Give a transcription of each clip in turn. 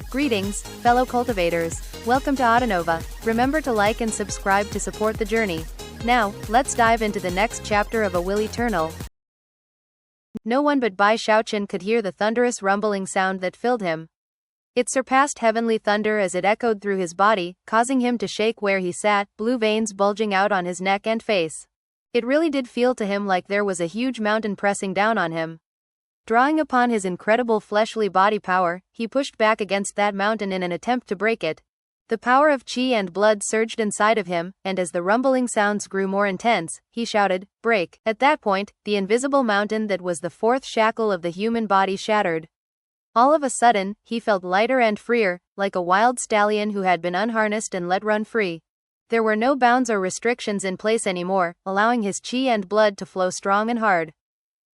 Greetings, fellow cultivators. Welcome to Autonova. Remember to like and subscribe to support the journey. Now, let's dive into the next chapter of A Will Eternal. No one but Bai Xiaochun could hear the thunderous rumbling sound that filled him. It surpassed heavenly thunder as it echoed through his body, causing him to shake where he sat, blue veins bulging out on his neck and face. It really did feel to him like there was a huge mountain pressing down on him. Drawing upon his incredible fleshly body power, he pushed back against that mountain in an attempt to break it. The power of qi and blood surged inside of him, and as the rumbling sounds grew more intense, he shouted, "Break!" At that point, the invisible mountain that was the fourth shackle of the human body shattered. All of a sudden, he felt lighter and freer, like a wild stallion who had been unharnessed and let run free. There were no bounds or restrictions in place anymore, allowing his qi and blood to flow strong and hard.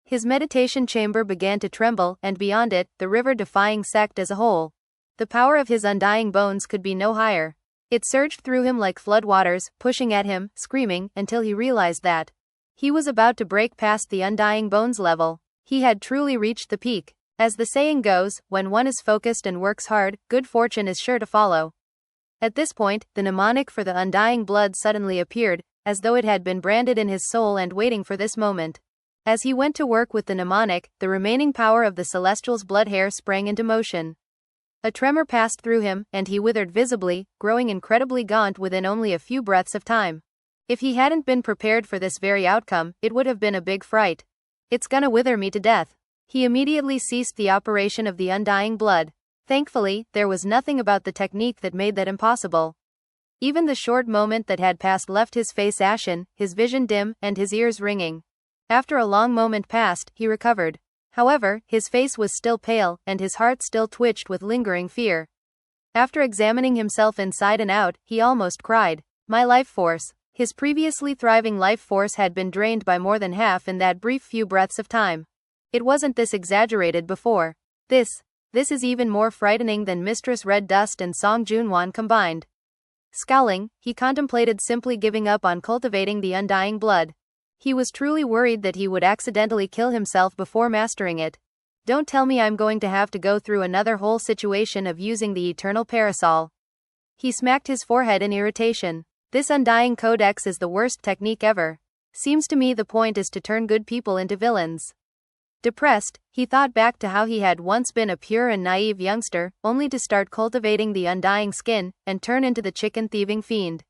His meditation chamber began to tremble, and beyond it, the river-defying sect as a whole. The power of his undying bones could be no higher. It surged through him like floodwaters, pushing at him, screaming, until he realized that he was about to break past the undying bones level. He had truly reached the peak. As the saying goes, when one is focused and works hard, good fortune is sure to follow. At this point, the mnemonic for the undying blood suddenly appeared, as though it had been branded in his soul and waiting for this moment. As he went to work with the mnemonic, the remaining power of the Celestial's blood hair sprang into motion. A tremor passed through him, and he withered visibly, growing incredibly gaunt within only a few breaths of time. If he hadn't been prepared for this very outcome, it would have been a big fright. "It's gonna wither me to death." He immediately ceased the operation of the undying blood. Thankfully, there was nothing about the technique that made that impossible. Even the short moment that had passed left his face ashen, his vision dim, and his ears ringing. After a long moment passed, he recovered. However, his face was still pale, and his heart still twitched with lingering fear. After examining himself inside and out, he almost cried. My life force. His previously thriving life force had been drained by more than half in that brief few breaths of time. It wasn't this exaggerated before. This is even more frightening than Mistress Red Dust and Song Junwan combined. Scowling, he contemplated simply giving up on cultivating the undying blood. He was truly worried that he would accidentally kill himself before mastering it. Don't tell me I'm going to have to go through another whole situation of using the eternal parasol. He smacked his forehead in irritation. This undying codex is the worst technique ever. Seems to me the point is to turn good people into villains. Depressed, he thought back to how he had once been a pure and naive youngster, only to start cultivating the undying skin, and turn into the chicken-thieving fiend.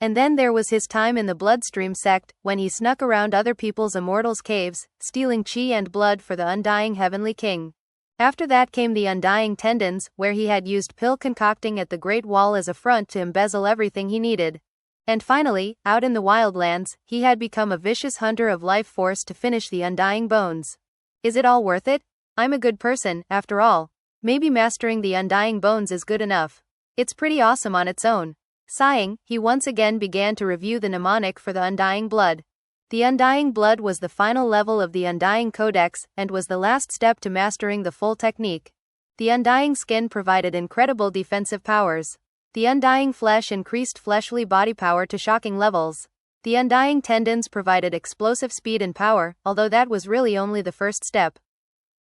And then there was his time in the Bloodstream sect, when he snuck around other people's immortals' caves, stealing qi and blood for the undying heavenly king. After that came the undying tendons, where he had used pill concocting at the Great Wall as a front to embezzle everything he needed. And finally, out in the wildlands, he had become a vicious hunter of life force to finish the undying bones. Is it all worth it? I'm a good person, after all. Maybe mastering the undying bones is good enough. It's pretty awesome on its own. Sighing, he once again began to review the mnemonic for the undying blood. The undying blood was the final level of the undying codex, and was the last step to mastering the full technique. The undying skin provided incredible defensive powers. The undying flesh increased fleshly body power to shocking levels. The undying tendons provided explosive speed and power, although that was really only the first step.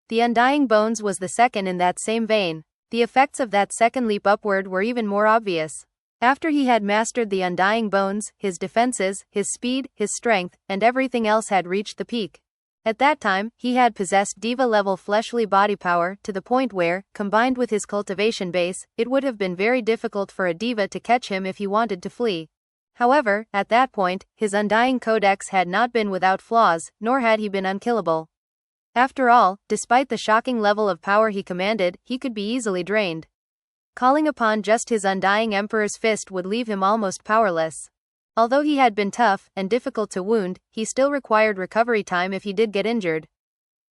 The undying bones was the second in that same vein. The effects of that second leap upward were even more obvious. After he had mastered the undying bones, his defenses, his speed, his strength, and everything else had reached the peak. At that time, he had possessed diva-level fleshly body power to the point where, combined with his cultivation base, it would have been very difficult for a diva to catch him if he wanted to flee. However, at that point, his undying codex had not been without flaws, nor had he been unkillable. After all, despite the shocking level of power he commanded, he could be easily drained. Calling upon just his undying Emperor's fist would leave him almost powerless. Although he had been tough and difficult to wound, he still required recovery time if he did get injured.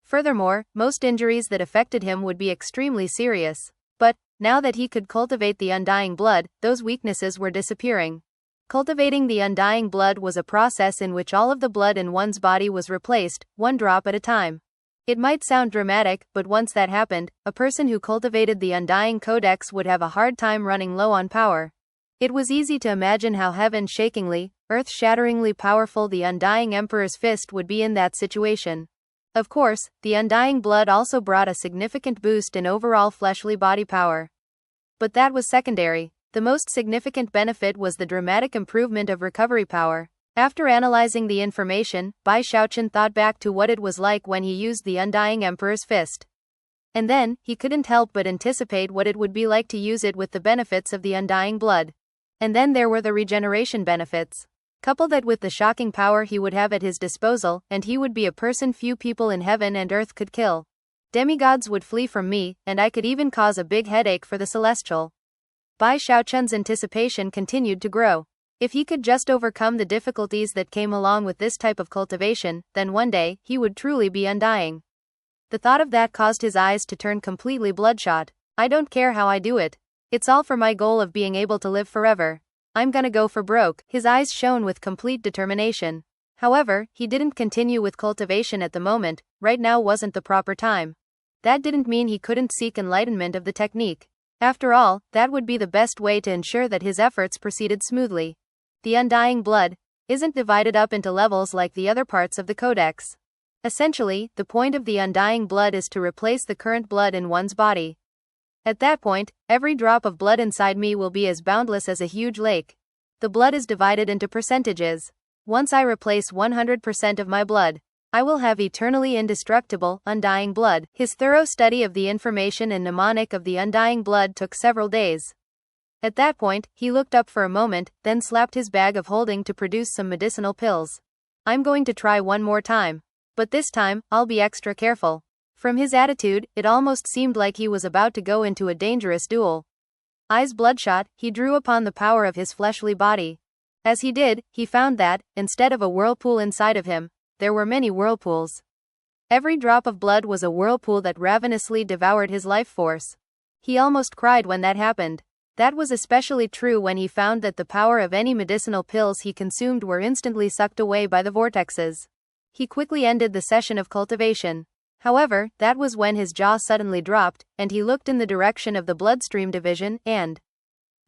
Furthermore, most injuries that affected him would be extremely serious. But, now that he could cultivate the undying blood, those weaknesses were disappearing. Cultivating the undying blood was a process in which all of the blood in one's body was replaced, one drop at a time. It might sound dramatic, but once that happened, a person who cultivated the undying codex would have a hard time running low on power. It was easy to imagine how heaven-shakingly, earth-shatteringly powerful the undying Emperor's fist would be in that situation. Of course, the undying blood also brought a significant boost in overall fleshly body power. But that was secondary. The most significant benefit was the dramatic improvement of recovery power. After analyzing the information, Bai Xiaochun thought back to what it was like when he used the Undying Emperor's fist. And then, he couldn't help but anticipate what it would be like to use it with the benefits of the undying blood. And then there were the regeneration benefits. Couple that with the shocking power he would have at his disposal, and he would be a person few people in heaven and earth could kill. Demigods would flee from me, and I could even cause a big headache for the celestial. Bai Xiaochun's anticipation continued to grow. If he could just overcome the difficulties that came along with this type of cultivation, then one day, he would truly be undying. The thought of that caused his eyes to turn completely bloodshot. I don't care how I do it. It's all for my goal of being able to live forever. I'm gonna go for broke. His eyes shone with complete determination. However, he didn't continue with cultivation at the moment. Right now wasn't the proper time. That didn't mean he couldn't seek enlightenment of the technique. After all, that would be the best way to ensure that his efforts proceeded smoothly. The undying blood isn't divided up into levels like the other parts of the codex. Essentially, the point of the undying blood is to replace the current blood in one's body. At that point, every drop of blood inside me will be as boundless as a huge lake. The blood is divided into percentages. Once I replace 100% of my blood, I will have eternally indestructible, undying blood. His thorough study of the information and mnemonic of the undying blood took several days. At that point, he looked up for a moment, then slapped his bag of holding to produce some medicinal pills. I'm going to try one more time. But this time, I'll be extra careful. From his attitude, it almost seemed like he was about to go into a dangerous duel. Eyes bloodshot, he drew upon the power of his fleshly body. As he did, he found that, instead of a whirlpool inside of him, there were many whirlpools. Every drop of blood was a whirlpool that ravenously devoured his life force. He almost cried when that happened. That was especially true when he found that the power of any medicinal pills he consumed were instantly sucked away by the vortexes. He quickly ended the session of cultivation. However, that was when his jaw suddenly dropped, and he looked in the direction of the bloodstream division, and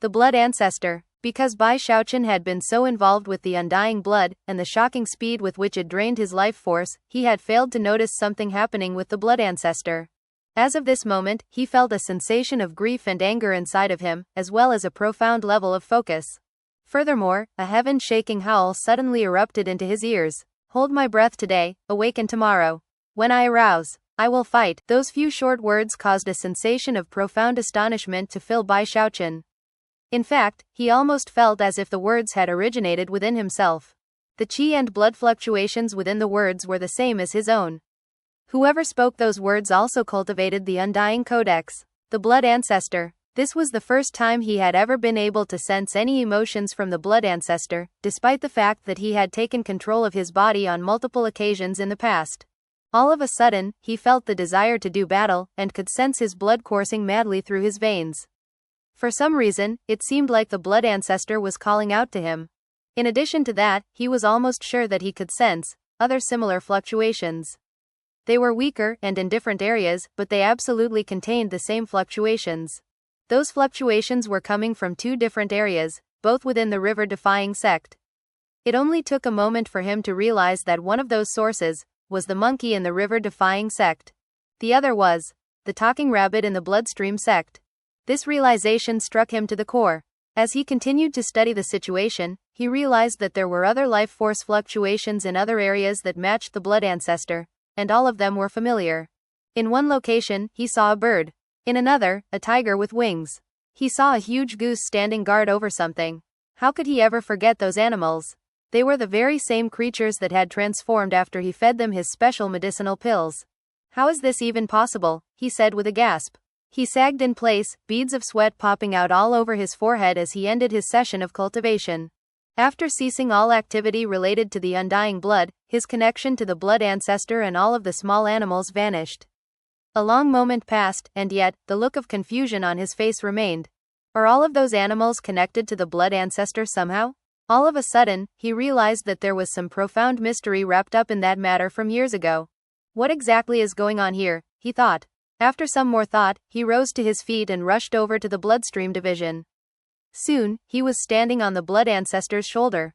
the blood ancestor. Because Bai Xiaochun had been so involved with the undying blood, and the shocking speed with which it drained his life force, he had failed to notice something happening with the blood ancestor. As of this moment, he felt a sensation of grief and anger inside of him, as well as a profound level of focus. Furthermore, a heaven-shaking howl suddenly erupted into his ears. Hold my breath today, awaken tomorrow. When I arouse, I will fight. Those few short words caused a sensation of profound astonishment to fill Bai Xiaochun. In fact, he almost felt as if the words had originated within himself. The qi and blood fluctuations within the words were the same as his own. Whoever spoke those words also cultivated the undying codex, the blood ancestor. This was the first time he had ever been able to sense any emotions from the blood ancestor, despite the fact that he had taken control of his body on multiple occasions in the past. All of a sudden, he felt the desire to do battle, and could sense his blood coursing madly through his veins. For some reason, it seemed like the blood ancestor was calling out to him. In addition to that, he was almost sure that he could sense other similar fluctuations. They were weaker and in different areas, but they absolutely contained the same fluctuations. Those fluctuations were coming from two different areas, both within the river-defying sect. It only took a moment for him to realize that one of those sources was the monkey in the river-defying sect. The other was the talking rabbit in the bloodstream sect. This realization struck him to the core. As he continued to study the situation, he realized that there were other life force fluctuations in other areas that matched the blood ancestor, and all of them were familiar. In one location, he saw a bird. In another, a tiger with wings. He saw a huge goose standing guard over something. How could he ever forget those animals? They were the very same creatures that had transformed after he fed them his special medicinal pills. How is this even possible? He said with a gasp. He sagged in place, beads of sweat popping out all over his forehead as he ended his session of cultivation. After ceasing all activity related to the undying blood, his connection to the blood ancestor and all of the small animals vanished. A long moment passed, and yet, the look of confusion on his face remained. Are all of those animals connected to the blood ancestor somehow? All of a sudden, he realized that there was some profound mystery wrapped up in that matter from years ago. What exactly is going on here? He thought. After some more thought, he rose to his feet and rushed over to the bloodstream division. Soon, he was standing on the blood ancestor's shoulder.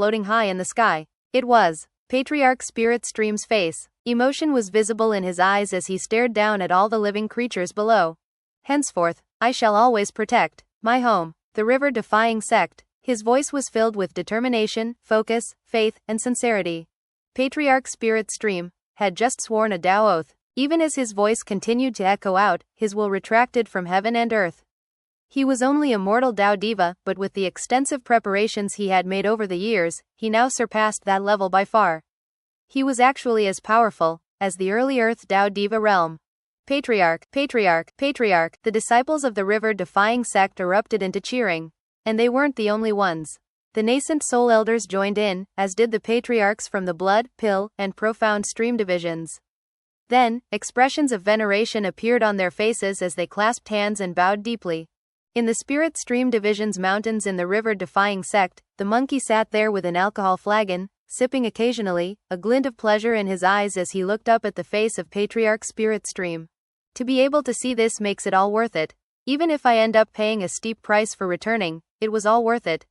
floating high in the sky. It was Patriarch Spirit Stream's face. Emotion was visible in his eyes as he stared down at all the living creatures below. Henceforth, I shall always protect my home, the river-defying sect. His voice was filled with determination, focus, faith, and sincerity. Patriarch Spirit Stream had just sworn a Tao oath. Even as his voice continued to echo out, his will retracted from heaven and earth. He was only a mortal Tao Diva, but with the extensive preparations he had made over the years, he now surpassed that level by far. He was actually as powerful as the early Earth Tao Diva realm. Patriarch, Patriarch, Patriarch, the disciples of the river-defying sect erupted into cheering. And they weren't the only ones. The nascent soul elders joined in, as did the patriarchs from the blood, pill, and profound stream divisions. Then, expressions of veneration appeared on their faces as they clasped hands and bowed deeply. In the Spirit Stream Division's mountains in the river-defying sect, the monkey sat there with an alcohol flagon, sipping occasionally, a glint of pleasure in his eyes as he looked up at the face of Patriarch Spirit Stream. To be able to see this makes it all worth it. Even if I end up paying a steep price for returning, it was all worth it.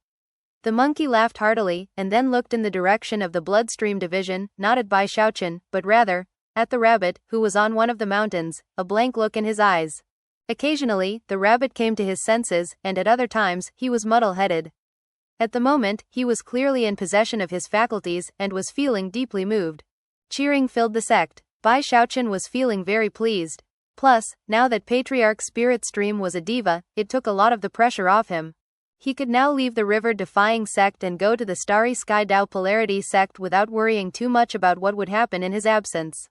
The monkey laughed heartily, and then looked in the direction of the Bloodstream Division, not at Bai Xiaochun, but rather at the rabbit, who was on one of the mountains, a blank look in his eyes. Occasionally, the rabbit came to his senses, and at other times, he was muddle-headed. At the moment, he was clearly in possession of his faculties, and was feeling deeply moved. Cheering filled the sect. Bai Xiaochun was feeling very pleased. Plus, now that Patriarch Spirit Stream was a diva, it took a lot of the pressure off him. He could now leave the river-defying sect and go to the Starry Sky Dao Polarity sect without worrying too much about what would happen in his absence.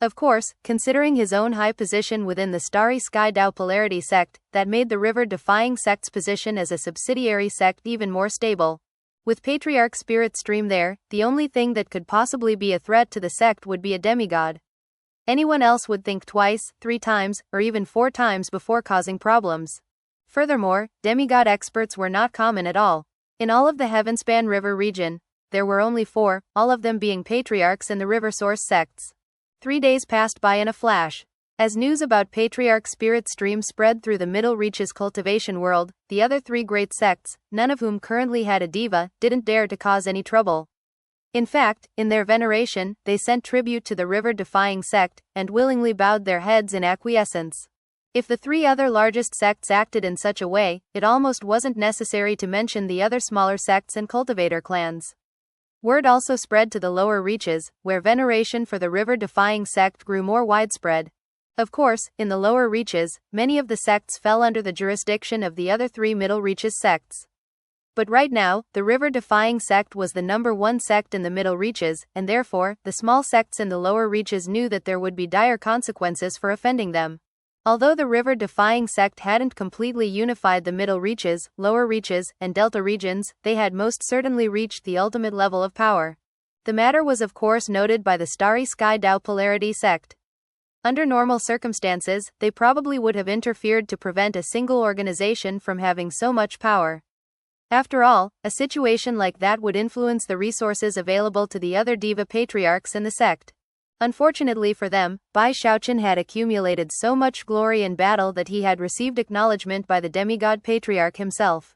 Of course, considering his own high position within the Starry Sky Dao Polarity sect, that made the river-defying sect's position as a subsidiary sect even more stable. With Patriarch Spirit Stream there, the only thing that could possibly be a threat to the sect would be a demigod. Anyone else would think twice, 3 times, or even 4 times before causing problems. Furthermore, demigod experts were not common at all. In all of the Heavenspan River region, there were only 4, all of them being patriarchs in the river source sects. 3 days passed by in a flash. As news about Patriarch Spirit Stream spread through the Middle Reaches cultivation world, the other 3 great sects, none of whom currently had a diva, didn't dare to cause any trouble. In fact, in their veneration, they sent tribute to the river-defying sect, and willingly bowed their heads in acquiescence. If the 3 other largest sects acted in such a way, it almost wasn't necessary to mention the other smaller sects and cultivator clans. Word also spread to the lower reaches, where veneration for the river-defying sect grew more widespread. Of course, in the lower reaches, many of the sects fell under the jurisdiction of the other 3 middle reaches sects. But right now, the river-defying sect was the #1 sect in the middle reaches, and therefore, the small sects in the lower reaches knew that there would be dire consequences for offending them. Although the river-defying sect hadn't completely unified the middle reaches, lower reaches, and delta regions, they had most certainly reached the ultimate level of power. The matter was of course noted by the Starry Sky Dao Polarity sect. Under normal circumstances, they probably would have interfered to prevent a single organization from having so much power. After all, a situation like that would influence the resources available to the other diva patriarchs in the sect. Unfortunately for them, Bai Xiaochun had accumulated so much glory in battle that he had received acknowledgement by the demigod patriarch himself.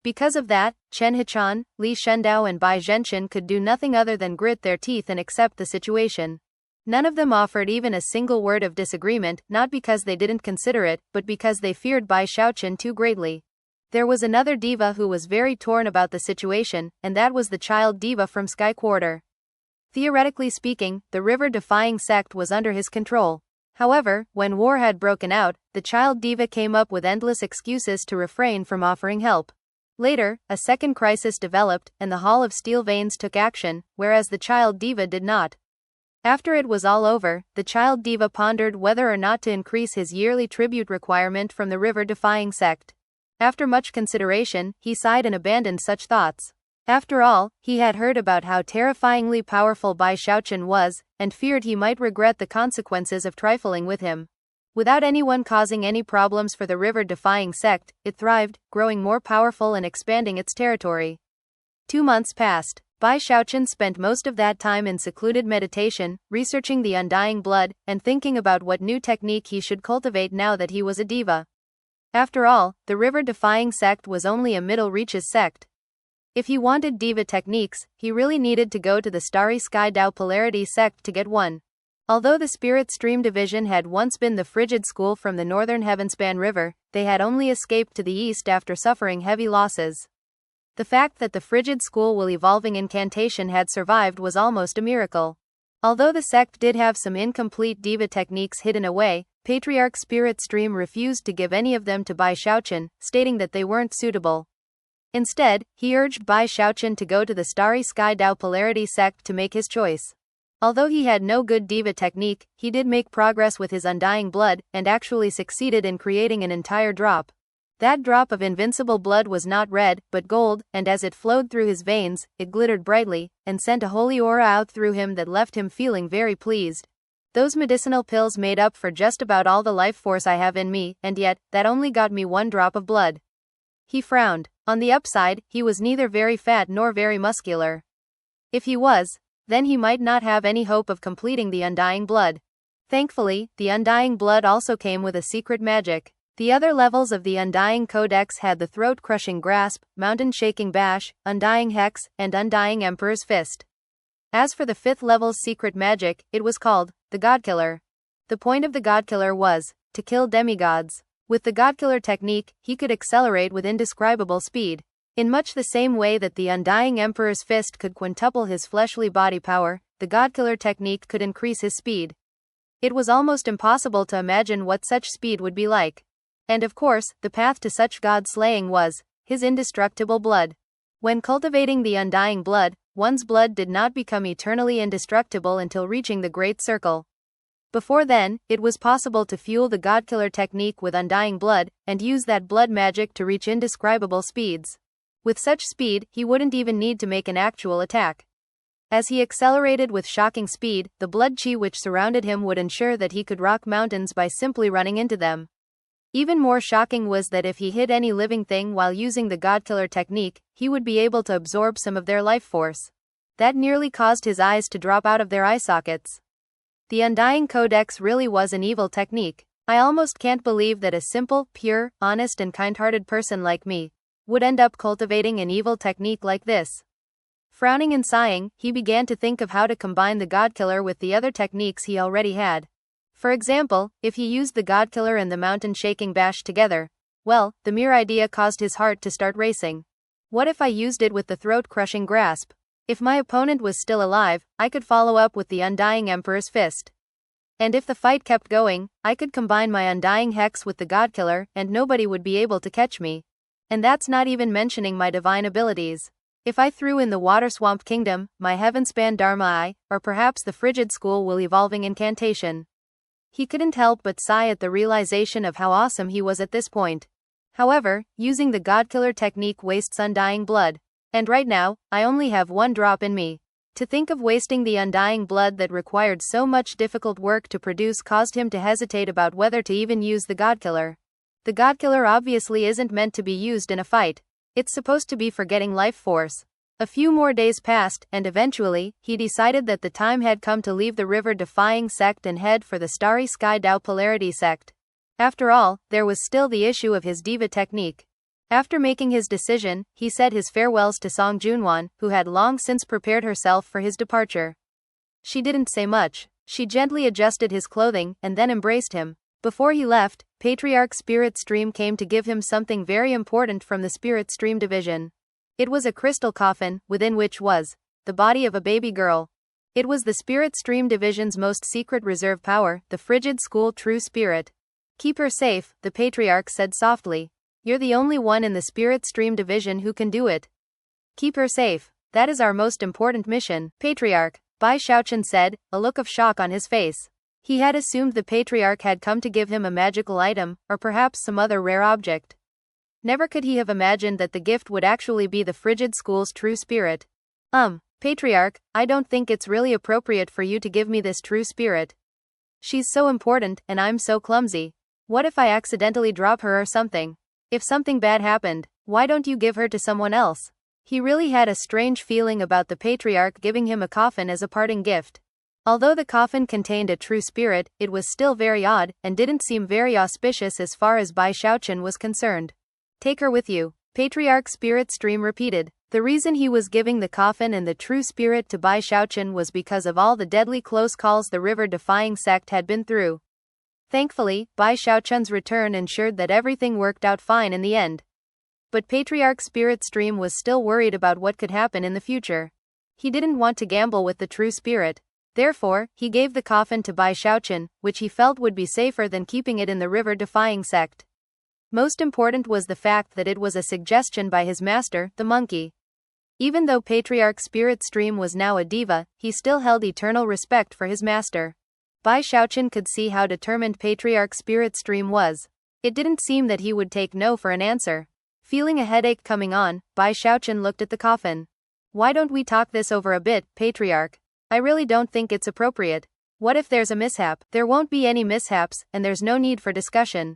Because of that, Chen Hetian, Li Shendao and Bai Zhenchen could do nothing other than grit their teeth and accept the situation. None of them offered even a single word of disagreement, not because they didn't consider it, but because they feared Bai Xiaochun too greatly. There was another diva who was very torn about the situation, and that was the child diva from Sky Quarter. Theoretically speaking, the river-defying sect was under his control. However, when war had broken out, the child diva came up with endless excuses to refrain from offering help. Later, a second crisis developed, and the Hall of Steel Veins took action, whereas the child diva did not. After it was all over, the child diva pondered whether or not to increase his yearly tribute requirement from the river-defying sect. After much consideration, he sighed and abandoned such thoughts. After all, he had heard about how terrifyingly powerful Bai Xiaochun was, and feared he might regret the consequences of trifling with him. Without anyone causing any problems for the river-defying sect, it thrived, growing more powerful and expanding its territory. 2 months passed. Bai Xiaochun spent most of that time in secluded meditation, researching the undying blood, and thinking about what new technique he should cultivate now that he was a diva. After all, the river-defying sect was only a middle reaches sect. If he wanted diva techniques, he really needed to go to the Starry Sky Dao Polarity sect to get one. Although the Spirit Stream Division had once been the frigid school from the northern Heavenspan River, they had only escaped to the east after suffering heavy losses. The fact that the frigid school while evolving incantation had survived was almost a miracle. Although the sect did have some incomplete diva techniques hidden away, Patriarch Spirit Stream refused to give any of them to Bai Xiaochun, stating that they weren't suitable. Instead, he urged Bai Xiaochun to go to the Starry Sky Dao Polarity sect to make his choice. Although he had no good diva technique, he did make progress with his undying blood, and actually succeeded in creating an entire drop. That drop of invincible blood was not red, but gold, and as it flowed through his veins, it glittered brightly, and sent a holy aura out through him that left him feeling very pleased. Those medicinal pills made up for just about all the life force I have in me, and yet, that only got me 1 drop of blood. He frowned. On the upside, he was neither very fat nor very muscular. If he was, then he might not have any hope of completing the undying blood. Thankfully, the undying blood also came with a secret magic. The other levels of the Undying Codex had the throat-crushing grasp, mountain-shaking bash, undying hex, and undying Emperor's fist. As for the 5th level's secret magic, it was called the Godkiller. The point of the Godkiller was to kill demigods. With the Godkiller technique, he could accelerate with indescribable speed. In much the same way that the Undying Emperor's fist could quintuple his fleshly body power, the Godkiller technique could increase his speed. It was almost impossible to imagine what such speed would be like. And of course, the path to such god-slaying was his indestructible blood. When cultivating the undying blood, one's blood did not become eternally indestructible until reaching the Great Circle. Before then, it was possible to fuel the Godkiller technique with undying blood, and use that blood magic to reach indescribable speeds. With such speed, he wouldn't even need to make an actual attack. As he accelerated with shocking speed, the blood chi which surrounded him would ensure that he could rock mountains by simply running into them. Even more shocking was that if he hit any living thing while using the Godkiller technique, he would be able to absorb some of their life force. That nearly caused his eyes to drop out of their eye sockets. The Undying Codex really was an evil technique. I almost can't believe that a simple, pure, honest and kind-hearted person like me would end up cultivating an evil technique like this. Frowning and sighing, he began to think of how to combine the Godkiller with the other techniques he already had. For example, if he used the Godkiller and the mountain-shaking bash together, well, the mere idea caused his heart to start racing. What if I used it with the throat-crushing grasp? If my opponent was still alive, I could follow up with the Undying Emperor's fist. And if the fight kept going, I could combine my Undying Hex with the Godkiller, and nobody would be able to catch me. And that's not even mentioning my divine abilities. If I threw in the Water Swamp Kingdom, my Heaven-span Dharma Eye, or perhaps the Frigid School will evolving incantation. He couldn't help but sigh at the realization of how awesome he was at this point. However, using the Godkiller technique wastes undying blood. And right now, I only have 1 drop in me. To think of wasting the undying blood that required so much difficult work to produce caused him to hesitate about whether to even use the Godkiller. The Godkiller obviously isn't meant to be used in a fight. It's supposed to be for getting life force. A few more days passed, and eventually, he decided that the time had come to leave the river-defying sect and head for the Starry Sky Dao Polarity sect. After all, there was still the issue of his diva technique. After making his decision, he said his farewells to Song Junwan, who had long since prepared herself for his departure. She didn't say much. She gently adjusted his clothing, and then embraced him. Before he left, Patriarch Spirit Stream came to give him something very important from the Spirit Stream division. It was a crystal coffin, within which was the body of a baby girl. It was the Spirit Stream division's most secret reserve power, the Frigid School True Spirit. Keep her safe, the Patriarch said softly. You're the only one in the Spirit Stream division who can do it. Keep her safe. That is our most important mission, Patriarch, Bai Xiaochun said, a look of shock on his face. He had assumed the Patriarch had come to give him a magical item, or perhaps some other rare object. Never could he have imagined that the gift would actually be the Frigid School's true spirit. Patriarch, I don't think it's really appropriate for you to give me this true spirit. She's so important, and I'm so clumsy. What if I accidentally drop her or something? If something bad happened, why don't you give her to someone else? He really had a strange feeling about the Patriarch giving him a coffin as a parting gift. Although the coffin contained a true spirit, it was still very odd, and didn't seem very auspicious as far as Bai Xiaochun was concerned. Take her with you, Patriarch Spirit Stream repeated. The reason he was giving the coffin and the true spirit to Bai Xiaochun was because of all the deadly close calls the river-defying sect had been through. Thankfully, Bai Xiaochun's return ensured that everything worked out fine in the end. But Patriarch Spirit Stream was still worried about what could happen in the future. He didn't want to gamble with the true spirit. Therefore, he gave the coffin to Bai Xiaochun, which he felt would be safer than keeping it in the river-defying sect. Most important was the fact that it was a suggestion by his master, the monkey. Even though Patriarch Spirit Stream was now a diva, he still held eternal respect for his master. Bai Xiaochun could see how determined Patriarch Spirit Stream was. It didn't seem that he would take no for an answer. Feeling a headache coming on, Bai Xiaochun looked at the coffin. Why don't we talk this over a bit, Patriarch? I really don't think it's appropriate. What if there's a mishap? There won't be any mishaps, and there's no need for discussion.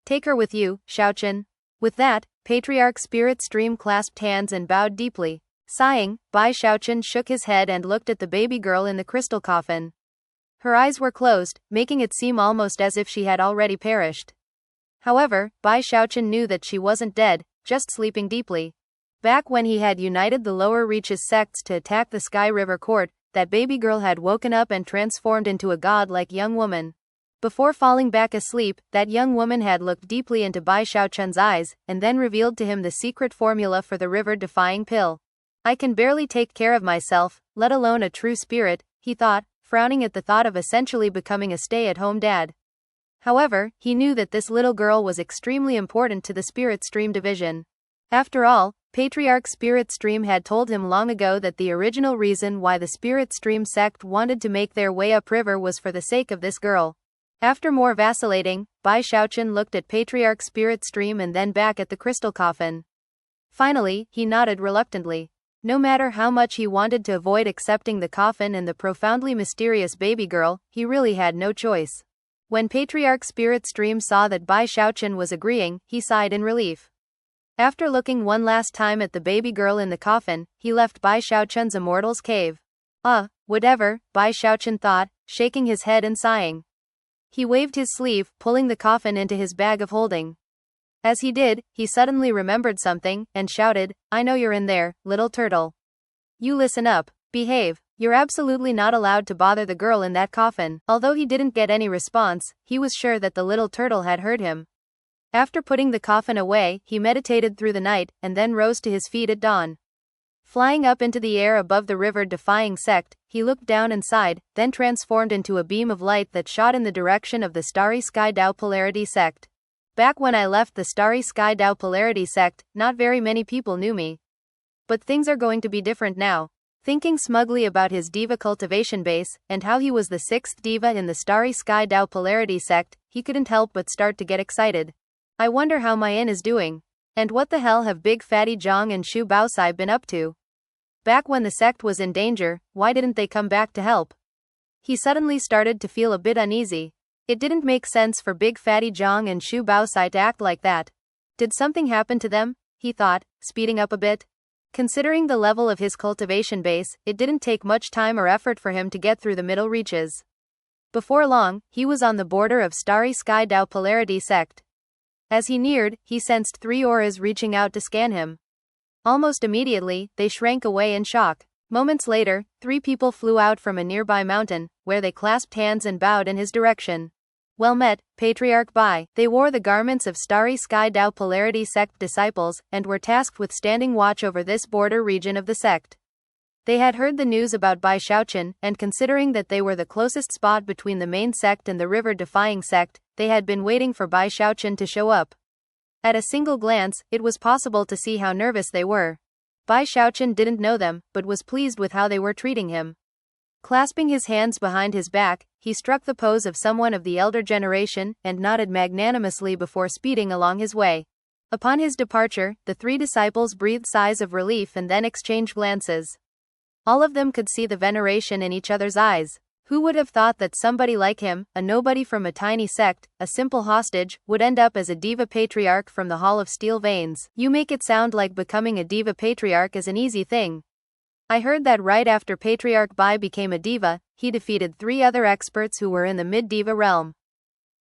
Take her with you, Xiaochun. With that, Patriarch Spirit Stream clasped hands and bowed deeply. Sighing, Bai Xiaochun shook his head and looked at the baby girl in the crystal coffin. Her eyes were closed, making it seem almost as if she had already perished. However, Bai Xiaochun knew that she wasn't dead, just sleeping deeply. Back when he had united the lower reaches sects to attack the Sky River Court, that baby girl had woken up and transformed into a god-like young woman. Before falling back asleep, that young woman had looked deeply into Bai Xiaochun's eyes, and then revealed to him the secret formula for the river-defying pill. I can barely take care of myself, let alone a true spirit, he thought, frowning at the thought of essentially becoming a stay-at-home dad. However, he knew that this little girl was extremely important to the Spirit Stream division. After all, Patriarch Spirit Stream had told him long ago that the original reason why the Spirit Stream sect wanted to make their way upriver was for the sake of this girl. After more vacillating, Bai Xiaochun looked at Patriarch Spirit Stream and then back at the crystal coffin. Finally, he nodded reluctantly. No matter how much he wanted to avoid accepting the coffin and the profoundly mysterious baby girl, he really had no choice. When Patriarch Spirit Stream saw that Bai Xiaochun was agreeing, he sighed in relief. After looking one last time at the baby girl in the coffin, he left Bai Xiaochun's immortals cave. Whatever, Bai Xiaochun thought, shaking his head and sighing. He waved his sleeve, pulling the coffin into his bag of holding. As he did, he suddenly remembered something, and shouted, I know you're in there, little turtle. You listen up, behave. You're absolutely not allowed to bother the girl in that coffin. Although he didn't get any response, he was sure that the little turtle had heard him. After putting the coffin away, he meditated through the night, and then rose to his feet at dawn. Flying up into the air above the river-defying sect, he looked down and sighed, then transformed into a beam of light that shot in the direction of the Starry Sky Dao Polarity sect. Back when I left the Starry Sky Dao Polarity sect, not very many people knew me. But things are going to be different now. Thinking smugly about his diva cultivation base, and how he was the sixth diva in the Starry Sky Dao Polarity sect, he couldn't help but start to get excited. I wonder how my inn is doing. And what the hell have Big Fatty Zhang and Shu Baosai been up to? Back when the sect was in danger, why didn't they come back to help? He suddenly started to feel a bit uneasy. It didn't make sense for Big Fatty Zhang and Shu Baosai to act like that. Did something happen to them? He thought, speeding up a bit. Considering the level of his cultivation base, it didn't take much time or effort for him to get through the middle reaches. Before long, he was on the border of Starry Sky Dao Polarity sect. As he neared, he sensed 3 auras reaching out to scan him. Almost immediately, they shrank away in shock. Moments later, 3 people flew out from a nearby mountain, where they clasped hands and bowed in his direction. Well met, Patriarch Bai. They wore the garments of Starry Sky Dao Polarity sect disciples, and were tasked with standing watch over this border region of the sect. They had heard the news about Bai Xiaochun, and considering that they were the closest spot between the main sect and the river-defying sect, they had been waiting for Bai Xiaochun to show up. At a single glance, it was possible to see how nervous they were. Bai Xiaochun didn't know them, but was pleased with how they were treating him. Clasping his hands behind his back, he struck the pose of someone of the elder generation, and nodded magnanimously before speeding along his way. Upon his departure, the 3 disciples breathed sighs of relief and then exchanged glances. All of them could see the veneration in each other's eyes. Who would have thought that somebody like him, a nobody from a tiny sect, a simple hostage, would end up as a diva patriarch from the Hall of Steel Veins? You make it sound like becoming a diva patriarch is an easy thing. I heard that right after Patriarch Bai became a diva, he defeated 3 other experts who were in the mid-diva realm.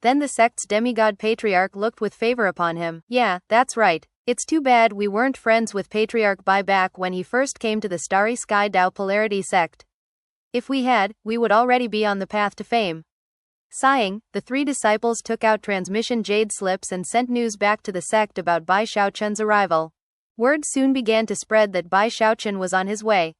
Then the sect's demigod patriarch looked with favor upon him. Yeah, that's right. It's too bad we weren't friends with Patriarch Bai back when he first came to the Starry Sky Dao Polarity sect. If we had, we would already be on the path to fame. Sighing, the 3 disciples took out transmission jade slips and sent news back to the sect about Bai Xiaochun's arrival. Word soon began to spread that Bai Xiaochun was on his way.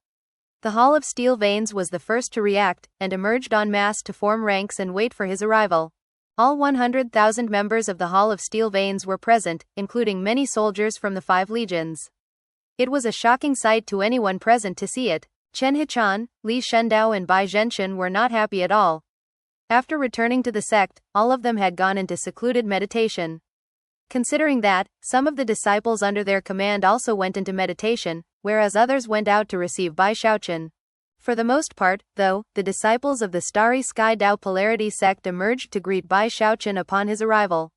The Hall of Steel Veins was the first to react, and emerged en masse to form ranks and wait for his arrival. All 100,000 members of the Hall of Steel Veins were present, including many soldiers from the 5 legions. It was a shocking sight to anyone present to see it. Chen Hetian, Li Shendao and Bai Zhenchen were not happy at all. After returning to the sect, all of them had gone into secluded meditation. Considering that, some of the disciples under their command also went into meditation, whereas others went out to receive Bai Xiaochun. For the most part, though, the disciples of the Starry Sky Tao Polarity sect emerged to greet Bai Xiaochun upon his arrival.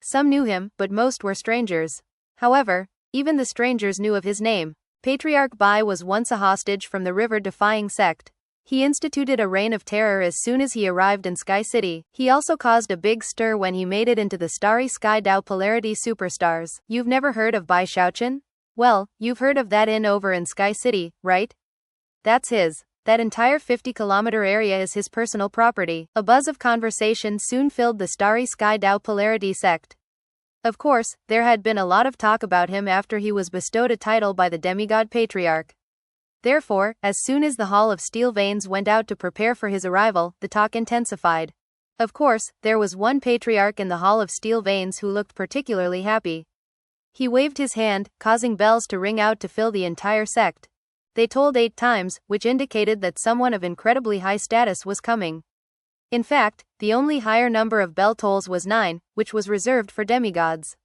Some knew him, but most were strangers. However, even the strangers knew of his name. Patriarch Bai was once a hostage from the river-defying sect. He instituted a reign of terror as soon as he arrived in Sky City. He also caused a big stir when he made it into the Starry Sky Tao Polarity Superstars. You've never heard of Bai Xiaochun? Well, you've heard of that inn over in Sky City, right? That's his. That entire 50-kilometer area is his personal property. A buzz of conversation soon filled the Starry Sky Tao Polarity sect. Of course, there had been a lot of talk about him after he was bestowed a title by the demigod patriarch. Therefore, as soon as the Hall of Steel Veins went out to prepare for his arrival, the talk intensified. Of course, there was one patriarch in the Hall of Steel Veins who looked particularly happy. He waved his hand, causing bells to ring out to fill the entire sect. They tolled 8 times, which indicated that someone of incredibly high status was coming. In fact, the only higher number of bell tolls was 9, which was reserved for demigods.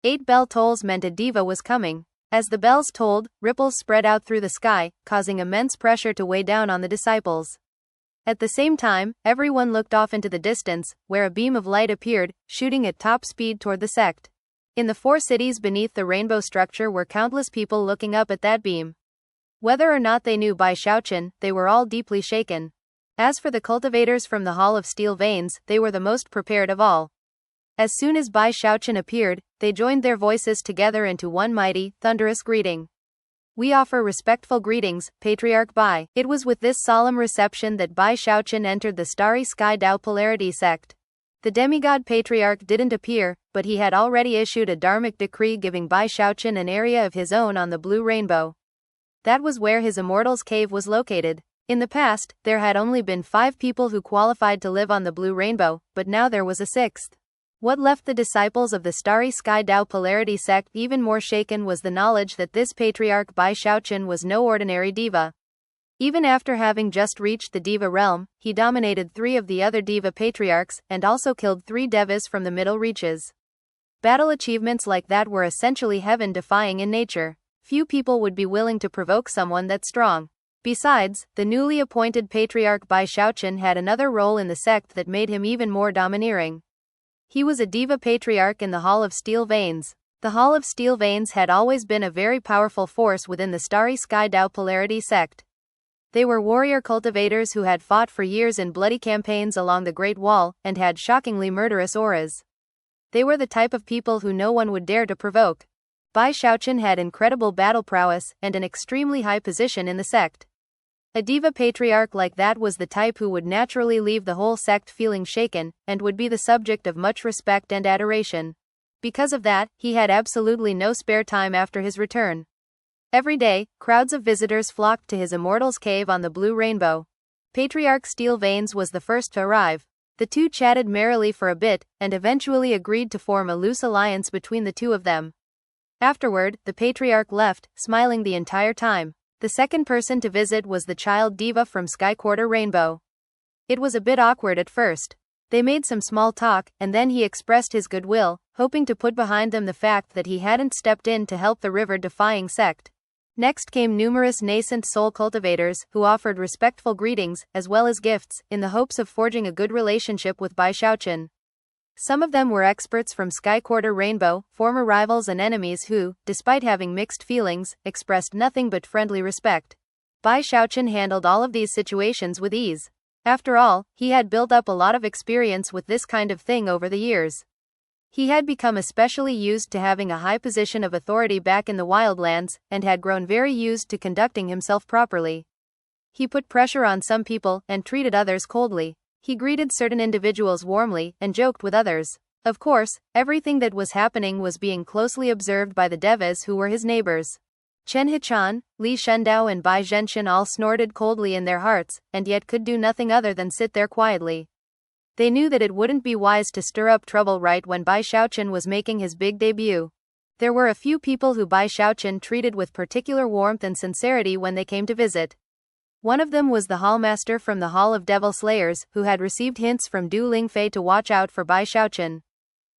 8 bell tolls meant a diva was coming. As the bells tolled, ripples spread out through the sky, causing immense pressure to weigh down on the disciples. At the same time, everyone looked off into the distance, where a beam of light appeared, shooting at top speed toward the sect. In the 4 cities beneath the rainbow structure were countless people looking up at that beam. Whether or not they knew Bai Xiaochun, they were all deeply shaken. As for the cultivators from the Hall of Steel Veins, they were the most prepared of all. As soon as Bai Xiaochun appeared, they joined their voices together into one mighty, thunderous greeting. We offer respectful greetings, Patriarch Bai. It was with this solemn reception that Bai Xiaochun entered the Starry Sky Tao Polarity sect. The demigod patriarch didn't appear, but he had already issued a dharmic decree giving Bai Xiaochun an area of his own on the blue rainbow. That was where his immortals cave was located. In the past, there had only been 5 people who qualified to live on the blue rainbow, but now there was a 6th. What left the disciples of the Starry Sky Tao Polarity sect even more shaken was the knowledge that this patriarch Bai Xiaochun was no ordinary diva. Even after having just reached the diva realm, he dominated 3 of the other diva patriarchs, and also killed 3 devas from the middle reaches. Battle achievements like that were essentially heaven-defying in nature. Few people would be willing to provoke someone that strong. Besides, the newly appointed patriarch Bai Xiaochun had another role in the sect that made him even more domineering. He was a diva patriarch in the Hall of Steel Veins. The Hall of Steel Veins had always been a very powerful force within the Starry Sky Tao Polarity sect. They were warrior cultivators who had fought for years in bloody campaigns along the Great Wall, and had shockingly murderous auras. They were the type of people who no one would dare to provoke. Bai Xiaochun had incredible battle prowess, and an extremely high position in the sect. A diva patriarch like that was the type who would naturally leave the whole sect feeling shaken, and would be the subject of much respect and adoration. Because of that, he had absolutely no spare time after his return. Every day, crowds of visitors flocked to his immortals cave on the blue rainbow. Patriarch Steel Veins was the first to arrive. The two chatted merrily for a bit, and eventually agreed to form a loose alliance between the two of them. Afterward, the patriarch left, smiling the entire time. The second person to visit was the child diva from Sky Quarter Rainbow. It was a bit awkward at first. They made some small talk, and then he expressed his goodwill, hoping to put behind them the fact that he hadn't stepped in to help the river-defying sect. Next came numerous nascent soul cultivators, who offered respectful greetings, as well as gifts, in the hopes of forging a good relationship with Bai Xiaochun. Some of them were experts from Sky Quarter Rainbow, former rivals and enemies who, despite having mixed feelings, expressed nothing but friendly respect. Bai Xiaochun handled all of these situations with ease. After all, he had built up a lot of experience with this kind of thing over the years. He had become especially used to having a high position of authority back in the wildlands, and had grown very used to conducting himself properly. He put pressure on some people, and treated others coldly. He greeted certain individuals warmly, and joked with others. Of course, everything that was happening was being closely observed by the devas who were his neighbors. Chen Hetian, Li Shendao and Bai Zhenshan all snorted coldly in their hearts, and yet could do nothing other than sit there quietly. They knew that it wouldn't be wise to stir up trouble right when Bai Xiaochun was making his big debut. There were a few people who Bai Xiaochun treated with particular warmth and sincerity when they came to visit. One of them was the hallmaster from the Hall of Devil Slayers, who had received hints from Du Lingfei to watch out for Bai Xiaochun.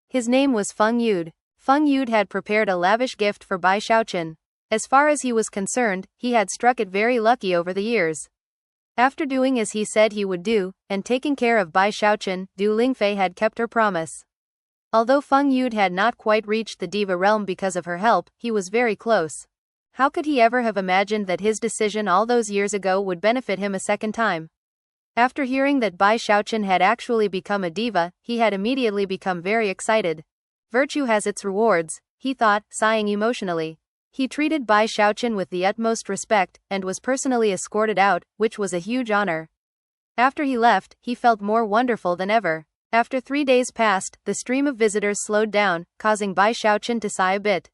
His name was Feng Yude. Feng Yude had prepared a lavish gift for Bai Xiaochun. As far as he was concerned, he had struck it very lucky over the years. After doing as he said he would do, and taking care of Bai Xiaochun, Du Lingfei had kept her promise. Although Feng Yude had not quite reached the diva realm because of her help, he was very close. How could he ever have imagined that his decision all those years ago would benefit him a second time? After hearing that Bai Xiaochun had actually become a diva, he had immediately become very excited. Virtue has its rewards, he thought, sighing emotionally. He treated Bai Xiaochun with the utmost respect, and was personally escorted out, which was a huge honor. After he left, he felt more wonderful than ever. After 3 days passed, the stream of visitors slowed down, causing Bai Xiaochun to sigh a bit.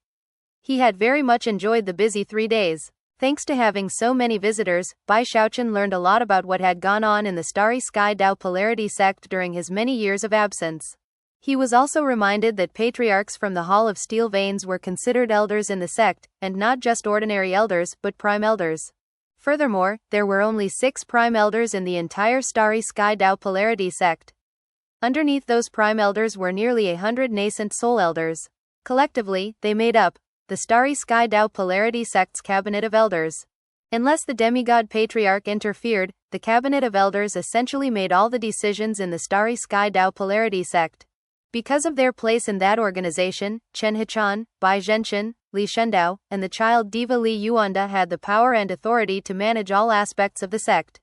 He had very much enjoyed the busy 3 days. Thanks to having so many visitors, Bai Xiaochun learned a lot about what had gone on in the Starry Sky Dao Polarity sect during his many years of absence. He was also reminded that patriarchs from the Hall of Steel Veins were considered elders in the sect, and not just ordinary elders, but prime elders. Furthermore, there were only 6 prime elders in the entire Starry Sky Dao Polarity sect. Underneath those prime elders were nearly 100 nascent soul elders. Collectively, they made up the Starry Sky Dao Polarity sect's cabinet of elders. Unless the demigod patriarch interfered, the cabinet of elders essentially made all the decisions in the Starry Sky Dao Polarity sect. Because of their place in that organization, Chen Hetian, Bai Xiaochun, Li Shendao, and the child diva Li Yuanda had the power and authority to manage all aspects of the sect.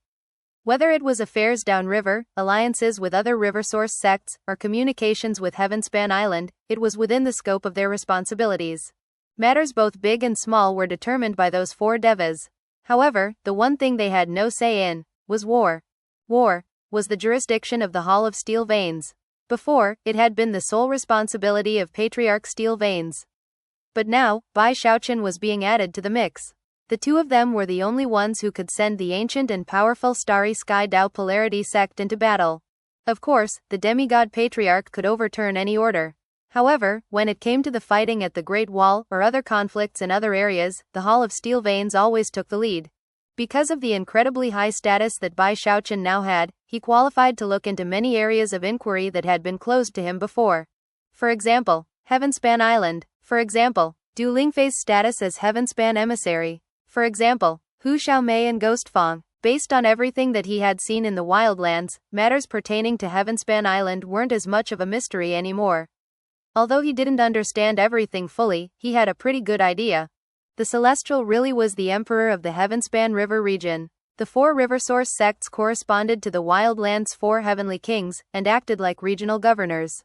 Whether it was affairs downriver, alliances with other river source sects, or communications with Heavenspan Island, it was within the scope of their responsibilities. Matters both big and small were determined by those 4 devas. However, the one thing they had no say in was war. War was the jurisdiction of the Hall of Steel Veins. Before, it had been the sole responsibility of Patriarch Steel Veins. But now, Bai Xiaochun was being added to the mix. The 2 of them were the only ones who could send the ancient and powerful Starry Sky Dao Polarity sect into battle. Of course, the demigod patriarch could overturn any order. However, when it came to the fighting at the Great Wall or other conflicts in other areas, the Hall of Steel Veins always took the lead. Because of the incredibly high status that Bai Xiaochun now had, he qualified to look into many areas of inquiry that had been closed to him before. For example, Heavenspan Island. For example, Du Lingfei's status as Heavenspan emissary. For example, Hu Xiaomei and Ghostfang. Based on everything that he had seen in the wildlands, matters pertaining to Heavenspan Island weren't as much of a mystery anymore. Although he didn't understand everything fully, he had a pretty good idea. The Celestial really was the emperor of the Heavenspan River region. The 4 river source sects corresponded to the Wildlands' 4 heavenly kings, and acted like regional governors.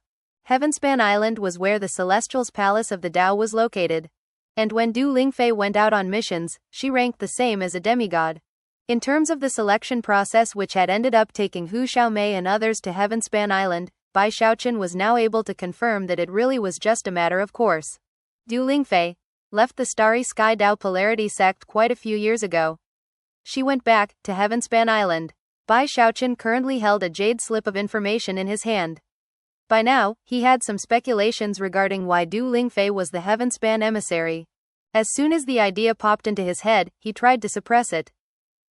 Heavenspan Island was where the Celestial's palace of the Tao was located. And when Du Lingfei went out on missions, she ranked the same as a demigod. In terms of the selection process which had ended up taking Hu Xiaomei and others to Heavenspan Island, Bai Xiaochun was now able to confirm that it really was just a matter of course. Du Lingfei left the Starry Sky Dao Polarity sect quite a few years ago. She went back to Heavenspan Island. Bai Xiaochun currently held a jade slip of information in his hand. By now, he had some speculations regarding why Du Lingfei was the Heavenspan emissary. As soon as the idea popped into his head, he tried to suppress it.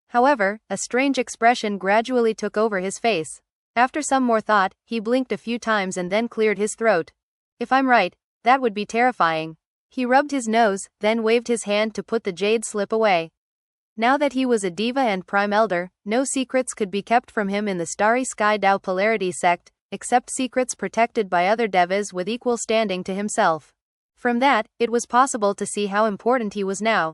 However, a strange expression gradually took over his face. After some more thought, he blinked a few times and then cleared his throat. If I'm right, that would be terrifying. He rubbed his nose, then waved his hand to put the jade slip away. Now that he was a diva and prime elder, no secrets could be kept from him in the Starry Sky Dao Polarity sect, except secrets protected by other devas with equal standing to himself. From that, it was possible to see how important he was now.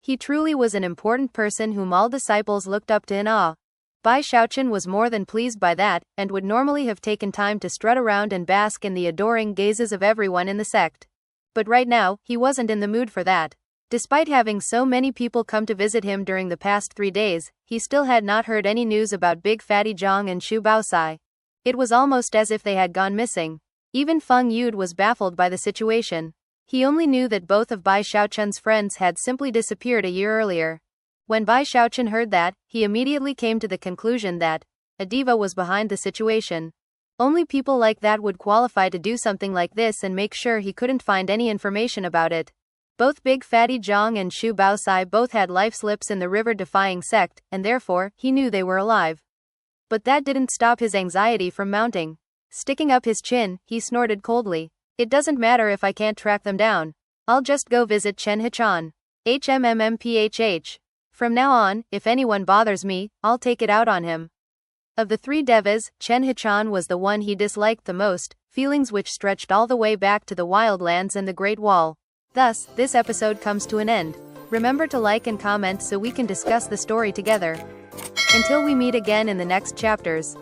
He truly was an important person whom all disciples looked up to in awe. Bai Xiaochun was more than pleased by that, and would normally have taken time to strut around and bask in the adoring gazes of everyone in the sect. But right now, he wasn't in the mood for that. Despite having so many people come to visit him during the past 3 days, he still had not heard any news about Big Fatty Zhang and Shu Baosai. It was almost as if they had gone missing. Even Feng Yude was baffled by the situation. He only knew that both of Bai Xiaochun's friends had simply disappeared a year earlier. When Bai Xiaochun heard that, he immediately came to the conclusion that a diva was behind the situation. Only people like that would qualify to do something like this, and make sure he couldn't find any information about it. Both Big Fatty Zhang and Shu Baosai both had life slips in the river-defying sect, and therefore, he knew they were alive. But that didn't stop his anxiety from mounting. Sticking up his chin, he snorted coldly. It doesn't matter if I can't track them down. I'll just go visit Chen Hetian. HMMMPHH. From now on, if anyone bothers me, I'll take it out on him. Of the three devas, Hetian was the one he disliked the most, feelings which stretched all the way back to the wildlands and the Great Wall. Thus, this episode comes to an end. Remember to like and comment so we can discuss the story together. Until we meet again in the next chapters.